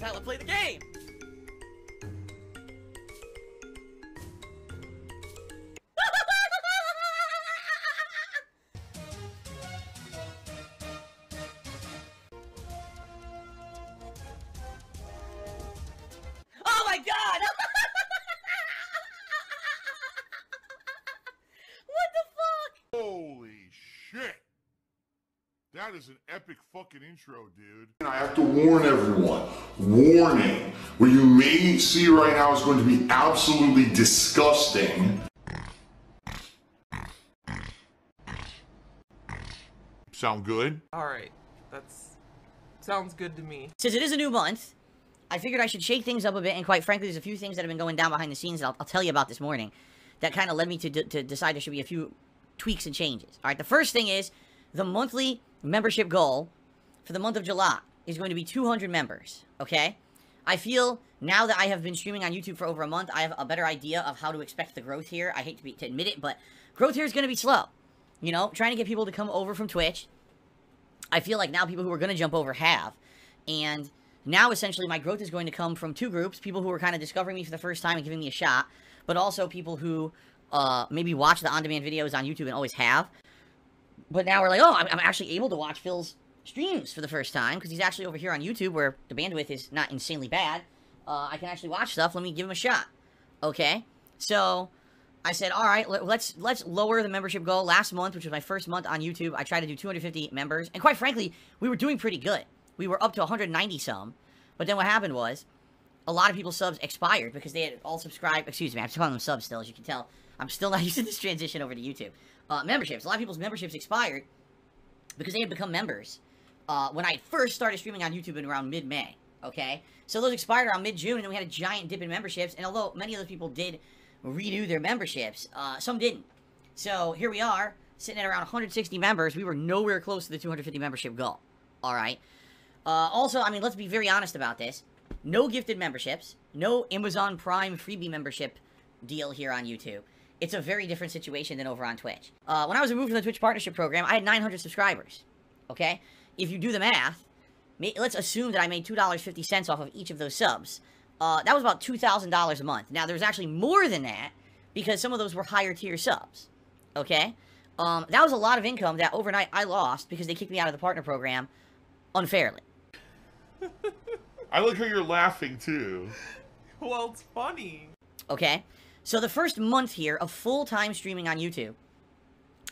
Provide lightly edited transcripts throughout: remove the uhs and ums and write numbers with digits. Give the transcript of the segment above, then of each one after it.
is how I play the game. Oh my god! What the fuck? Holy shit! That is an epic fucking intro, dude. I have to warn everyone. Warning. What you may see right now is going to be absolutely disgusting. Sound good? Alright, sounds good to me. Since it is a new month, I figured I should shake things up a bit, and quite frankly, there's a few things that have been going down behind the scenes that I'll tell you about this morning that kind of led me to decide there should be a few tweaks and changes. Alright, the first thing is the monthly membership goal for the month of July is going to be 200 members, okay? I feel now that I have been streaming on YouTube for over a month, I have a better idea of how to expect the growth here. I hate to admit it, but growth here is going to be slow. You know, trying to get people to come over from Twitch. I feel like now people who are going to jump over have. And now, essentially, my growth is going to come from two groups. People who are kind of discovering me for the first time and giving me a shot. But also people who maybe watch the on-demand videos on YouTube and always have. But now we're like, oh, I'm actually able to watch Phil's streams for the first time. Because he's actually over here on YouTube where the bandwidth is not insanely bad. I can actually watch stuff. Let me give him a shot. Okay? So I said, all right, let's lower the membership goal. Last month, which was my first month on YouTube, I tried to do 250 members. And quite frankly, we were doing pretty good. We were up to 190 some. But then what happened was, a lot of people's subs expired because they had all subscribed. Excuse me, I'm still calling them subs still, as you can tell. I'm still not used to this transition over to YouTube. Memberships. A lot of people's memberships expired because they had become members when I first started streaming on YouTube in around mid-May. Okay? So those expired around mid-June, and then we had a giant dip in memberships. And although many of those people did renew their memberships, some didn't. So here we are, sitting at around 160 members. We were nowhere close to the 250 membership goal. Alright? Also, I mean, let's be very honest about this. No gifted memberships. No Amazon Prime freebie membership deal here on YouTube. It's a very different situation than over on Twitch. When I was removed from the Twitch partnership program, I had 900 subscribers. Okay? If you do the math, let's assume that I made $2.50 off of each of those subs. That was about $2,000 a month. Now, there's actually more than that because some of those were higher tier subs. Okay? That was a lot of income that overnight I lost because they kicked me out of the partner program unfairly. I like how you're laughing, too. Well, it's funny. Okay? So the first month here of full-time streaming on YouTube,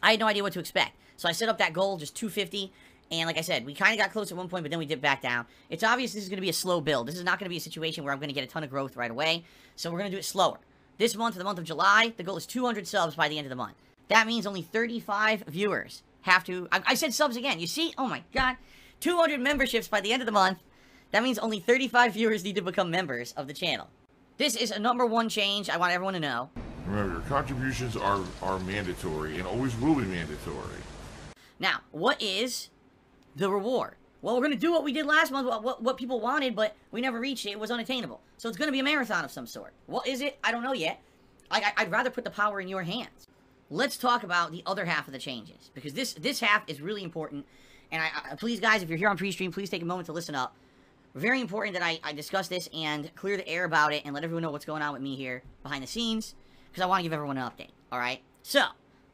I had no idea what to expect. So I set up that goal, just 250, and like I said, we kind of got close at one point, but then we dipped back down. It's obvious this is going to be a slow build. This is not going to be a situation where I'm going to get a ton of growth right away, so we're going to do it slower. This month, for the month of July, the goal is 200 subs by the end of the month. That means only 35 viewers have to... I said subs again. You see? Oh my god. 200 memberships by the end of the month. That means only 35 viewers need to become members of the channel. This is a #1 change I want everyone to know. Remember, your contributions are mandatory and always will be mandatory. Now, what is the reward? Well, we're going to do what we did last month, what people wanted, but we never reached it. It was unattainable. So it's going to be a marathon of some sort. What is it? I don't know yet. I'd rather put the power in your hands. Let's talk about the other half of the changes, because this half is really important. And please, guys, if you're here on pre-stream, please take a moment to listen up. Very important that I discuss this and clear the air about it and let everyone know what's going on with me here behind the scenes, because I want to give everyone an update, alright? So,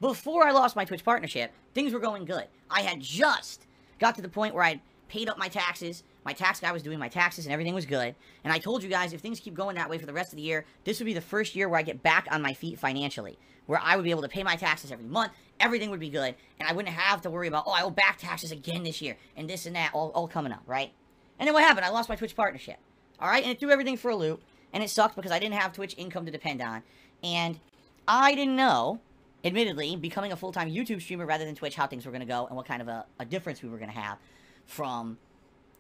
before I lost my Twitch partnership, things were going good. I had just got to the point where I'd paid up my taxes, my tax guy was doing my taxes, and everything was good. And I told you guys, if things keep going that way for the rest of the year, this would be the first year where I get back on my feet financially, where I would be able to pay my taxes every month, everything would be good, and I wouldn't have to worry about, oh, I owe back taxes again this year, and this and that, all coming up, right? And then what happened? I lost my Twitch partnership. Alright? And it threw everything for a loop. And it sucked because I didn't have Twitch income to depend on. And I didn't know, admittedly, becoming a full-time YouTube streamer rather than Twitch, how things were going to go and what kind of a difference we were going to have from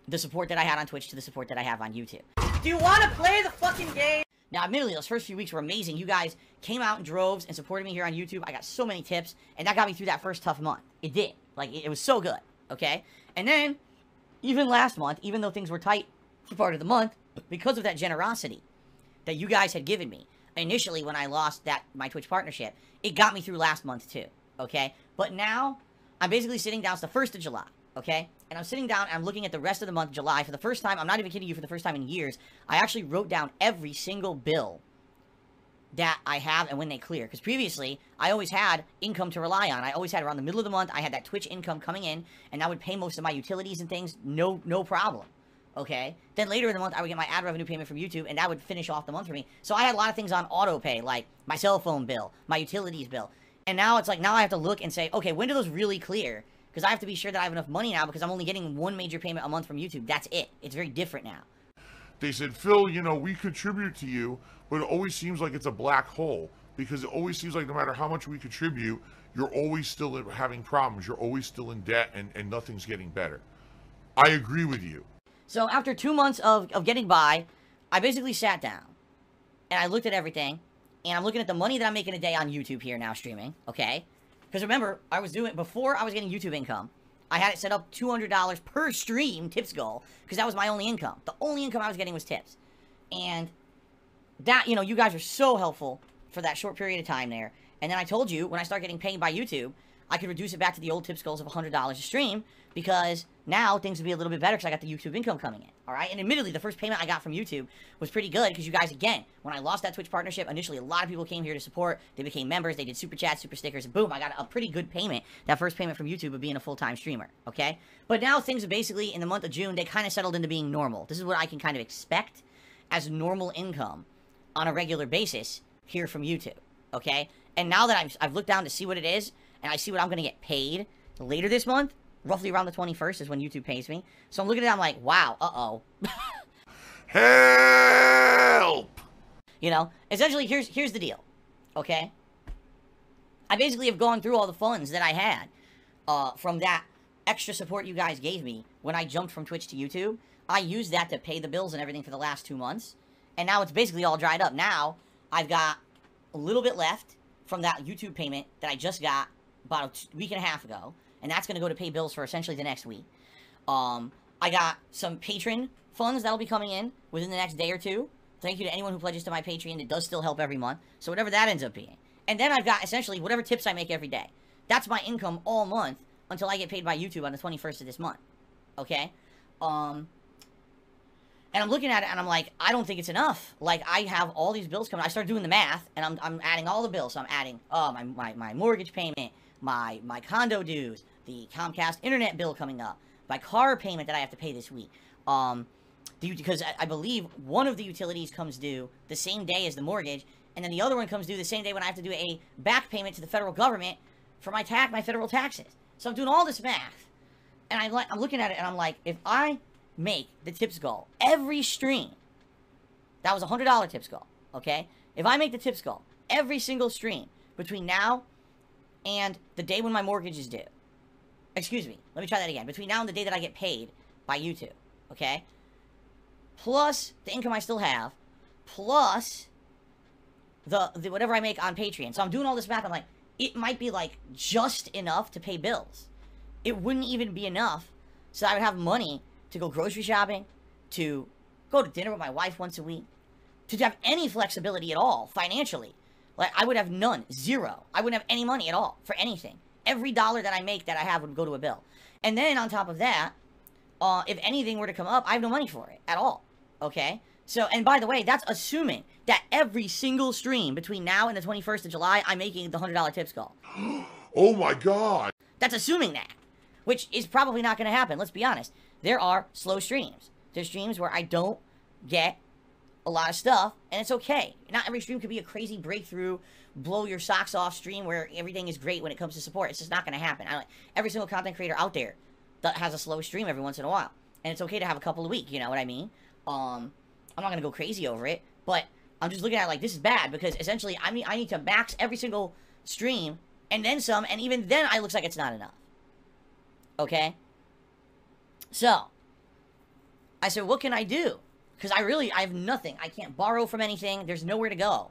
the support that I had on Twitch to the support that I have on YouTube. Do you want to play the fucking game? Now, admittedly, those first few weeks were amazing. You guys came out in droves and supported me here on YouTube. I got so many tips, and that got me through that first tough month. It did. Like, it was so good. Okay? And then, even last month, even though things were tight for part of the month, because of that generosity that you guys had given me, initially when I lost my Twitch partnership, it got me through last month too, okay? But now, I'm basically sitting down, it's the 1st of July, okay? And I'm sitting down and I'm looking at the rest of the month, July, for the first time. I'm not even kidding you, for the first time in years. I actually wrote down every single bill that I have and when they clear. Because previously, I always had income to rely on. I always had around the middle of the month, I had that Twitch income coming in, and that would pay most of my utilities and things, no problem. Okay? Then later in the month, I would get my ad revenue payment from YouTube, and that would finish off the month for me. So I had a lot of things on auto pay, like my cell phone bill, my utilities bill. And now it's like, now I have to look and say, okay, when do those really clear? Because I have to be sure that I have enough money now, because I'm only getting one major payment a month from YouTube. That's it. It's very different now. They said, Phil, you know, we contribute to you, but it always seems like it's a black hole, because it always seems like no matter how much we contribute, you're always still having problems. You're always still in debt, and nothing's getting better. I agree with you. So after 2 months of getting by, I basically sat down, and I looked at everything, and I'm looking at the money that I'm making a day on YouTube here now streaming, okay? Because remember, I was doing, before I was getting YouTube income, I had it set up $200 per stream tips goal, because that was my only income. The only income I was getting was tips. And that, you know, you guys were so helpful for that short period of time there. And then I told you, when I start getting paid by YouTube, I could reduce it back to the old tips goals of $100 a stream, because now things would be a little bit better because I got the YouTube income coming in, all right? And admittedly, the first payment I got from YouTube was pretty good, because you guys, again, when I lost that Twitch partnership, initially a lot of people came here to support. They became members, they did super chats, super stickers, and boom, I got a pretty good payment, that first payment from YouTube of being a full-time streamer, okay? But now things are basically, in the month of June, they kind of settled into being normal. This is what I can kind of expect as normal income on a regular basis here from YouTube, okay? And now that I've looked down to see what it is, and I see what I'm going to get paid later this month, roughly around the 21st is when YouTube pays me. So I'm looking at it, I'm like, wow, uh-oh. Help! You know, essentially, here's the deal, okay? I basically have gone through all the funds that I had from that extra support you guys gave me when I jumped from Twitch to YouTube. I used that to pay the bills and everything for the last 2 months. And now it's basically all dried up. Now, I've got a little bit left from that YouTube payment that I just got about a week and a half ago. And that's going to go to pay bills for essentially the next week. I got some patron funds that'll be coming in within the next day or two. Thank you to anyone who pledges to my Patreon. It does still help every month. So whatever that ends up being. And then I've got essentially whatever tips I make every day. That's my income all month until I get paid by YouTube on the 21st of this month. Okay? And I'm looking at it and I'm like, I don't think it's enough. Like, I have all these bills coming. I started doing the math and I'm adding all the bills. So I'm adding my mortgage payment, my condo dues, the Comcast internet bill coming up, my car payment that I have to pay this week. Because I believe one of the utilities comes due the same day as the mortgage, and then the other one comes due the same day when I have to do a back payment to the federal government for my federal taxes. So I'm doing all this math, and I'm looking at it, and I'm like, if I make the tips goal every stream, that was a $100 tips goal, okay? If I make the tips goal every single stream between now and the day when my mortgage is due, excuse me, let me try that again, between now and the day that I get paid by YouTube, okay? Plus the income I still have, plus the whatever I make on Patreon. So I'm doing all this math, I'm like, it might be like just enough to pay bills. It wouldn't even be enough so I would have money to go grocery shopping, to go to dinner with my wife once a week, to have any flexibility at all financially. Like, I would have none, zero. I wouldn't have any money at all for anything. Every dollar that I make that I have would go to a bill. And then on top of that, if anything were to come up, I have no money for it at all, okay? So, and by the way, that's assuming that every single stream between now and the 21st of July, I'm making the $100 tips call. Oh my God. That's assuming that, which is probably not going to happen. Let's be honest. There are slow streams. There's streams where I don't get a lot of stuff, and it's okay. Not every stream could be a crazy breakthrough, blow your socks off stream where everything is great when it comes to support. It's just not going to happen. Every single content creator out there that has a slow stream every once in a while. And it's okay to have a couple a week, you know what I mean? I'm not going to go crazy over it, but I'm just looking at it like, this is bad, because essentially I need to max every single stream, and then some, and even then it looks like it's not enough. Okay? So, I said, what can I do? Because I have nothing. I can't borrow from anything. There's nowhere to go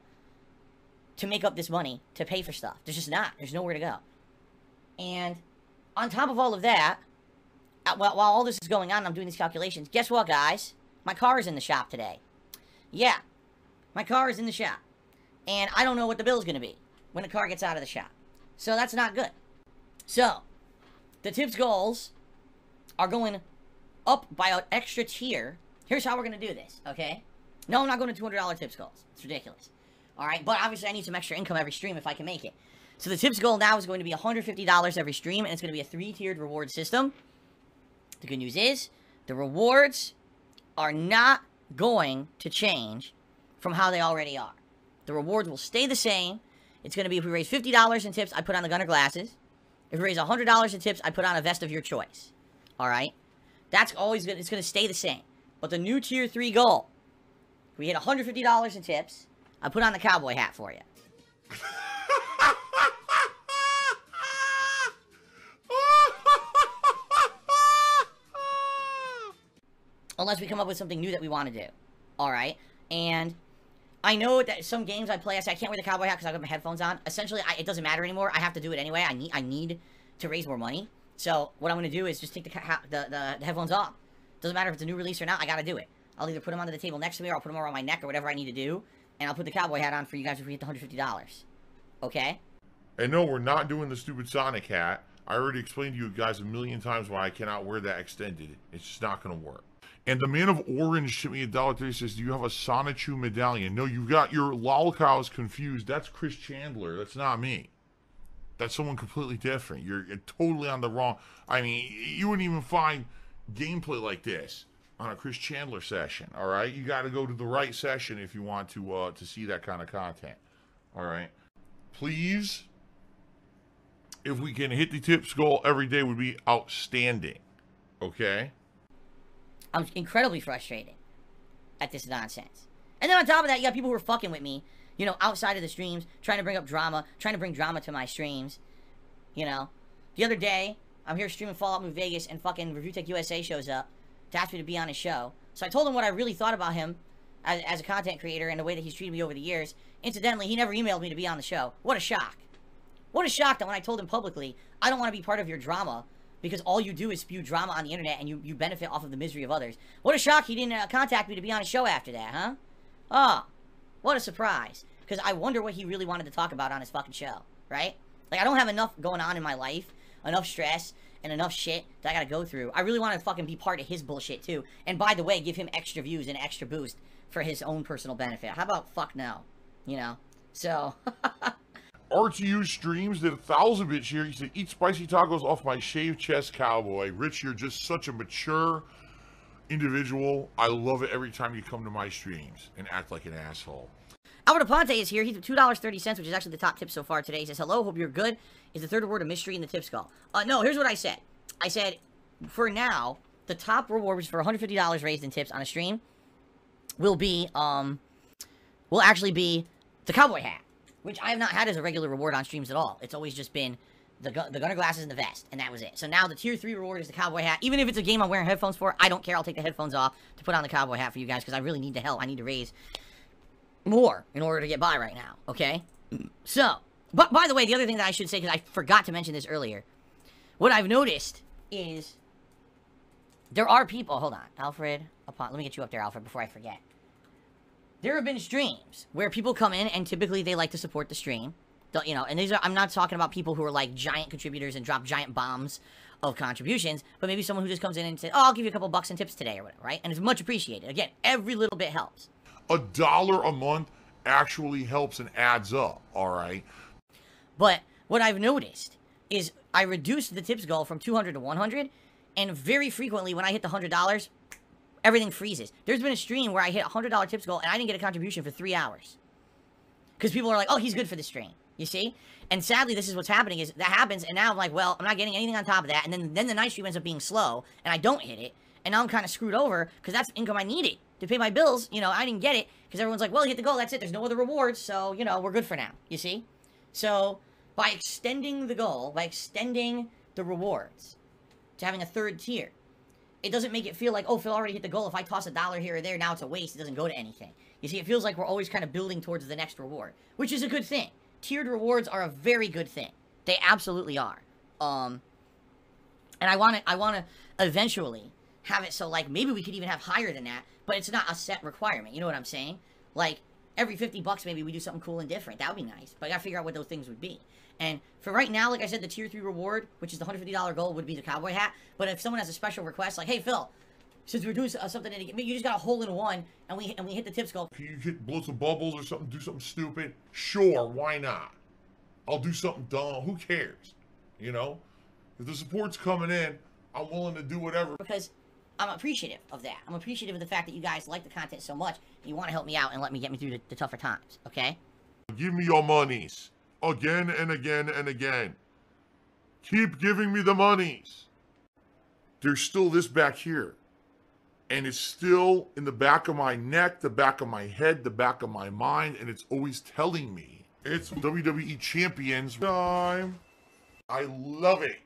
to make up this money to pay for stuff. There's just not. There's nowhere to go. And on top of all of that, while all this is going on, I'm doing these calculations. Guess what, guys? My car is in the shop today. Yeah, my car is in the shop. And I don't know what the bill's going to be when the car gets out of the shop. So that's not good. So, the tips goals are going up by an extra tier. Here's how we're going to do this, okay? No, I'm not going to $200 tips goals. It's ridiculous. All right, but obviously I need some extra income every stream if I can make it. So the tips goal now is going to be $150 every stream, and it's going to be a 3-tiered reward system. The good news is, the rewards are not going to change from how they already are. The rewards will stay the same. It's going to be, if we raise $50 in tips, I put on the Gunner glasses. If we raise $100 in tips, I put on a vest of your choice. All right? That's always good. It's going to stay the same. But the new Tier 3 goal, if we hit $150 in tips, I put on the cowboy hat for you. Unless we come up with something new that we want to do. Alright? And I know that some games I play, I say I can't wear the cowboy hat because I've got my headphones on. Essentially, it doesn't matter anymore. I have to do it anyway. I need to raise more money. So, what I'm going to do is just take the headphones off. Doesn't matter if it's a new release or not, I got to do it. I'll either put them onto the table next to me or I'll put them around my neck or whatever I need to do. And I'll put the cowboy hat on for you guys if we hit the $150. Okay? And no, we're not doing the stupid Sonic hat. I already explained to you guys a million times why I cannot wear that extended. It's just not going to work. And the man of orange sent me $1.30, says, do you have a Sonichu medallion? No, you've got your lolcows confused. That's Chris Chandler. That's not me. That's someone completely different. You're totally on the wrong... I mean, you wouldn't even find gameplay like this on a Chris Chandler session, all right? You got to go to the right session if you want to see that kind of content, all right? Please, if we can hit the tips goal every day, would be outstanding, okay? I'm incredibly frustrated at this nonsense. And then on top of that, you got people who are fucking with me, you know, outside of the streams, trying to bring up drama, trying to bring drama to my streams, you know. The other day, I'm here streaming Fallout New Vegas, and fucking Review Tech USA shows up to ask me to be on his show. So I told him what I really thought about him as a content creator and the way that he's treated me over the years. Incidentally, he never emailed me to be on the show. What a shock. What a shock that when I told him publicly, I don't want to be part of your drama, because all you do is spew drama on the internet and you benefit off of the misery of others. What a shock he didn't contact me to be on his show after that, huh? Oh, what a surprise. Because I wonder what he really wanted to talk about on his fucking show, right? Like, I don't have enough going on in my life, enough stress, and enough shit that I gotta go through. I really want to fucking be part of his bullshit, too. And by the way, give him extra views and extra boost for his own personal benefit. How about fuck no? You know? So... RTU streams did 1,000 bits here. He said, eat spicy tacos off my shaved chest cowboy. Rich, you're just such a mature individual. I love it every time you come to my streams and act like an asshole. Albert Aponte is here. He's at $2.30, which is actually the top tip so far today. He says, hello, hope you're good. Is the third reward a mystery in the tip skull? No, here's what I said. I said, for now, the top reward, which is for $150 raised in tips on a stream, will be, will actually be the cowboy hat, which I have not had as a regular reward on streams at all. It's always just been the gunner glasses and the vest, and that was it. So now the tier 3 reward is the cowboy hat. Even if it's a game I'm wearing headphones for, I don't care. I'll take the headphones off to put on the cowboy hat for you guys, because I really need the help. I need to raise more in order to get by right now, okay? So, but by the way, the other thing that I should say, because I forgot to mention this earlier, what I've noticed is there are people, hold on, Alfred, let me get you up there, Alfred, before I forget. There have been streams where people come in and typically they like to support the stream, you know, and these are, I'm not talking about people who are like giant contributors and drop giant bombs of contributions, but maybe someone who just comes in and says, oh, I'll give you a couple bucks and tips today or whatever, right? And it's much appreciated. Again, every little bit helps. $1 a month actually helps and adds up, all right? But what I've noticed is I reduced the tips goal from 200 to 100, and very frequently when I hit the $100, everything freezes. There's been a stream where I hit a $100 tips goal and I didn't get a contribution for 3 hours. Because people are like, oh, he's good for the stream. You see? And sadly, this is what's happening, is that happens, and now I'm like, well, I'm not getting anything on top of that, and then the night stream ends up being slow, and I don't hit it, and now I'm kind of screwed over, because that's the income I needed to pay my bills. You know, I didn't get it, because everyone's like, well, you hit the goal, that's it, there's no other rewards, so, you know, we're good for now. You see? So, by extending the goal, by extending the rewards to having a third tier, it doesn't make it feel like, oh, Phil already hit the goal. If I toss $1 here or there, now it's a waste. It doesn't go to anything. You see, it feels like we're always kind of building towards the next reward, which is a good thing. Tiered rewards are a very good thing. They absolutely are. And I want to eventually have it so, like, maybe we could even have higher than that, but it's not a set requirement. You know what I'm saying? Like, every 50 bucks maybe we do something cool and different. That would be nice. But I gotta figure out what those things would be. And for right now, like I said, the tier 3 reward, which is the $150 goal, would be the cowboy hat. But if someone has a special request, like, hey Phil, since we're doing something in the, you just got a hole in one, and we hit the tips goal. Can you blow some bubbles or something, do something stupid? Sure, why not? I'll do something dumb. Who cares? You know, if the support's coming in, I'm willing to do whatever. Because I'm appreciative of that. I'm appreciative of the fact that you guys like the content so much, and you want to help me out and let me get me through the tougher times. Okay? Give me your monies again and again and again. Keep giving me the monies. There's still this back here. And it's still in the back of my neck, the back of my head, the back of my mind, and it's always telling me it's WWE Champions time. I love it.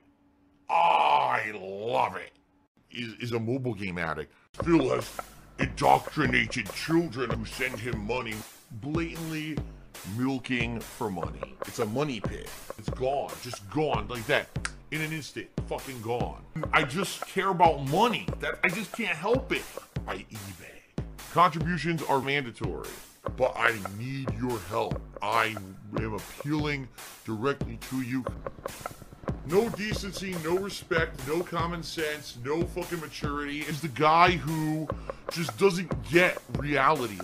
I love it. Is a mobile game addict. Phil has indoctrinated children who send him money, blatantly milking for money. It's a money pit. It's gone, just gone like that. In an instant, fucking gone. I just care about money. That I just can't help it. By eBay. Contributions are mandatory, but I need your help. I am appealing directly to you. No decency, no respect, no common sense, no fucking maturity. Is the guy who just doesn't get reality.